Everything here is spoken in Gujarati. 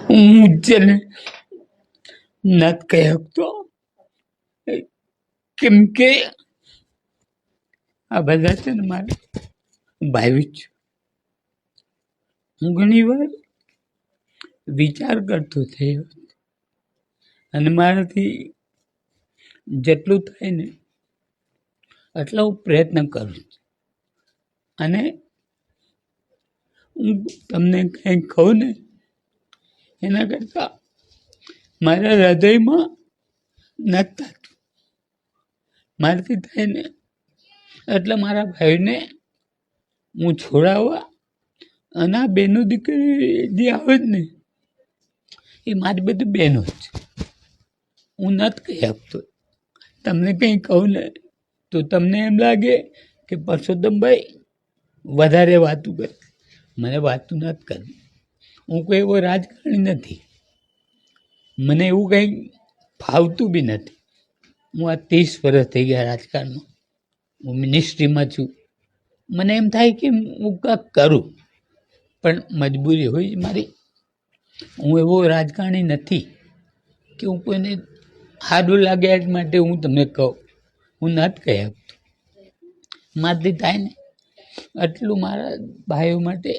હું જેને નથી કહી શકતો, કેમ કે આ બધા છે ને મારે ભાઈ છે. હું ઘણી વાર વિચાર કરતો થયો અને મારાથી જેટલું થાય ને એટલો હું પ્રયત્ન કરું છું. અને હું તમને કંઈ કહું ને એના કરતાં મારા હૃદયમાં નથી થતું. મારાથી થાય ને એટલે મારા ભાઈને હું છોડાવવા અને આ બહેનો દીકરી જે આવે જ ને એ મારી બધી બહેનો જ છે. હું નથી કહી શકતો. તમને કંઈ કહું ને તો તમને એમ લાગે કે પરસોત્તમભાઈ વધારે વાતું કરે. મને વાતું નથી કરવી. હું કોઈ એવો રાજકારણી નથી. મને એવું કંઈ ફાવતું બી નથી. હું આ 30 વર્ષ થઈ ગયા રાજકારણમાં. હું મિનિસ્ટ્રીમાં છું. મને એમ થાય કે હું કાંઈક કરું, પણ મજબૂરી હોય મારી. હું એવો રાજકારણી નથી કે હું કોઈને સારું લાગે એ માટે હું તમને કહું. હું નથી કહી શકતો. મારાથી થાય ને એટલું મારા ભાઈઓ માટે